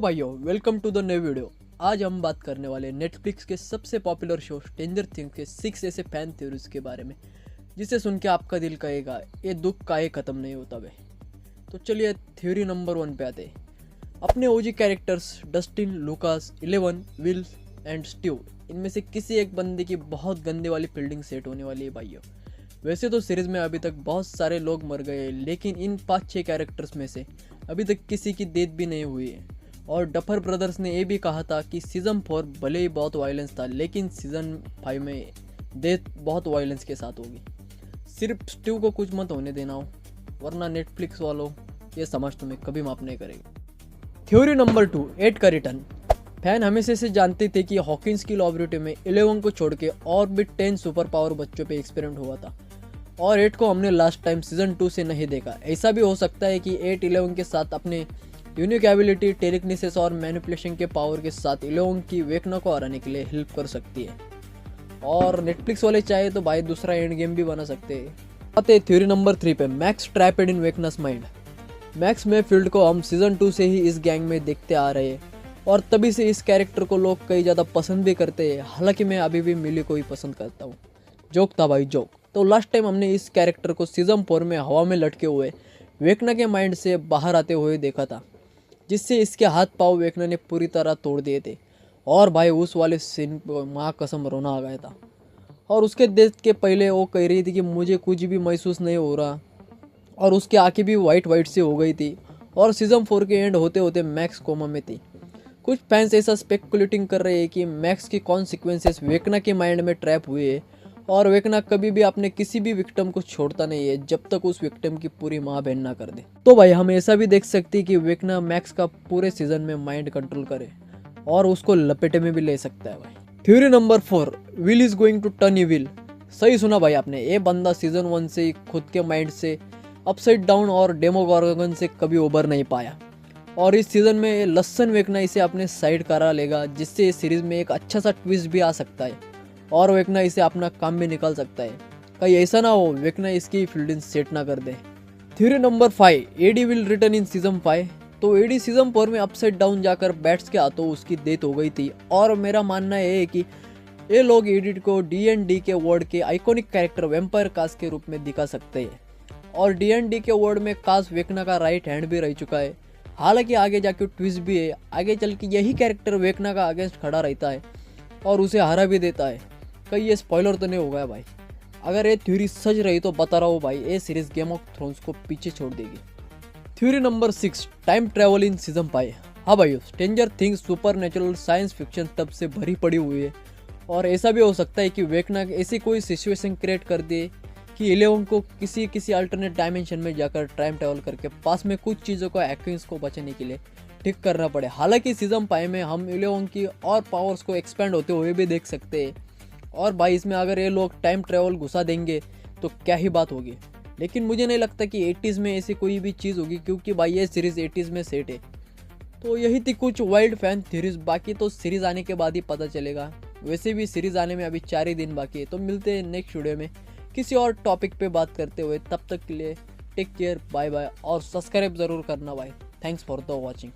तो भाइयों welcome to the new video. आज हम बात करने वाले नेटफ्लिक्स के सबसे पॉपुलर शो स्ट्रेंजर थिंग्स के 6 ऐसे फैन थ्योरीज के बारे में जिसे सुन के आपका दिल कहेगा ये दुख काहे ख़त्म नहीं होता बे। तो चलिए थ्योरी नंबर 1 पे आते हैं। अपने OG characters Dustin, Lucas, 11, Will and Steve, इनमें से किसी एक बंदे की बहुत गंदे वाली फील्डिंग सेट होने वाली है भाइयों। वैसे तो सीरीज में अभी तक बहुत सारे लोग मर गए, लेकिन इन 5-6 कैरेक्टर्स में से अभी तक किसी की डेथ भी नहीं हुई है। और डफर ब्रदर्स ने ये भी कहा था कि सीज़न 4 भले ही बहुत वायलेंस था, लेकिन सीज़न 5 में डेथ बहुत वायलेंस के साथ होगी। सिर्फ स्टीव को कुछ मत होने देना हो, वरना नेटफ्लिक्स वालों ये समझ तुम्हें कभी माफ नहीं करेगा। थ्योरी नंबर 2, 8 का रिटर्न। फैन हमेशा से जानते थे कि हॉकिंस की लॉबरेटरी में 11 को छोड़ के और भी 10 सुपर पावर बच्चों पे एक्सपेरिमेंट हुआ था, और 8 को हमने लास्ट टाइम सीज़न 2 से नहीं देखा। ऐसा भी हो सकता है कि 8 11 के साथ अपने यूनिक एबिलिटी, टेलेकिनेसिस और मैनिपुलेशन के पावर के साथ 11 की वेकना को हराने के लिए हेल्प कर सकती है। और नेटफ्लिक्स वाले चाहे तो भाई दूसरा एंड गेम भी बना सकते हैं। आते थ्योरी नंबर 3 पे, Max trapped in Vecna's mind. Max Mayfield को हम सीज़न 2 से ही इस गैंग में देखते आ रहे हैं, और तभी से इस कैरेक्टर को लोग कई ज़्यादा पसंद भी करते हैं। हालांकि मैं अभी भी मिली को ही पसंद करता हूँ। जोक था भाई, जोक। तो लास्ट टाइम हमने इस कैरेक्टर को सीज़न 4 में हवा में लटके हुए वेकना के माइंड से बाहर आते हुए देखा था, जिससे इसके हाथ पाँव वेकना ने पूरी तरह तोड़ दिए थे। और भाई उस वाले सीन पर माँ कसम रोना आ गया था। और उसके देख के पहले वो कह रही थी कि मुझे कुछ भी महसूस नहीं हो रहा, और उसकी आंखें भी वाइट सी हो गई थी। और सीज़न 4 के एंड होते होते मैक्स कोमा में थी। कुछ फैंस ऐसा स्पेकुलेटिंग कर रहे हैं कि मैक्स की कॉन्सिक्वेंसेस वेकना के माइंड में ट्रैप हुए है, और वेकना कभी भी अपने किसी भी विक्टिम को छोड़ता नहीं है जब तक उस विक्टिम की पूरी माँ बहन ना कर दे। तो भाई हम ऐसा भी देख सकते हैं कि वेकना मैक्स का पूरे सीजन में माइंड कंट्रोल करे और उसको लपेटे में भी ले सकता है भाई। Theory number 4, Will is going to turn evil. सही सुना भाई आपने, ये बंदा सीजन 1 से ही खुद के माइंड से अपसाइड डाउन और डेमोगोर्गन से कभी उबर नहीं पाया, और इस सीजन में लसन वेकना इसे अपने साइड करा लेगा, जिससे इस सीरीज में एक अच्छा सा ट्विस्ट भी आ सकता है और वेकना इसे अपना काम भी निकाल सकता है। कहीं ऐसा ना हो वेकना इसकी फील्डिंग सेट ना कर दे। Theory number 5, Eddie will return in season 5। तो एडी सीजन 4 में अपसाइड डाउन जाकर बैट्स के हाथों उसकी डेथ हो गई थी, और मेरा मानना है कि ये लोग एडी को D&D के वर्ल्ड के आइकॉनिक कैरेक्टर वैम्पायर कास के रूप में दिखा सकते हैं। और D&D के वर्ल्ड में कास वेकना का राइट हैंड भी रह चुका है। हालांकि आगे जाके ट्विस्ट भी है, आगे चल के यही कैरेक्टर वेकना का अगेंस्ट खड़ा रहता है और उसे हरा भी देता है। कहीं ये स्पॉइलर तो नहीं हो गया भाई? अगर ये थ्योरी सच रही तो बता रहा हूँ भाई, ये सीरीज गेम ऑफ थ्रोन्स को पीछे छोड़ देगी। Theory number 6, time travel in season 5। हाँ भाई, stranger things super natural science fiction तब से भरी पड़ी हुई है, और ऐसा भी हो सकता है कि वेकना ऐसी कोई सिचुएशन क्रिएट कर दे कि 11 को किसी अल्टरनेट डायमेंशन में जाकर टाइम ट्रैवल करके पास में कुछ चीज़ों को एक्विंस को बचाने के लिए ठीक करना पड़े। हालांकि सीजन 5 में हम 11 की और पावर्स को एक्सपेंड होते हुए भी देख सकते हैं, और भाई इसमें अगर ये लोग टाइम ट्रैवल घुसा देंगे तो क्या ही बात होगी। लेकिन मुझे नहीं लगता कि 80s में ऐसी कोई भी चीज़ होगी, क्योंकि भाई ये सीरीज़ 80s में सेट है। तो यही थी कुछ वाइल्ड फैन थ्योरीज, बाकी तो सीरीज़ आने के बाद ही पता चलेगा। वैसे भी सीरीज़ आने में अभी 4 ही दिन बाकी है। तो मिलते हैं नेक्स्ट वीडियो में किसी और टॉपिक पे बात करते हुए। तब तक के लिए टेक केयर, बाय बाय, और सब्सक्राइब ज़रूर करना भाई। Thanks for the watching.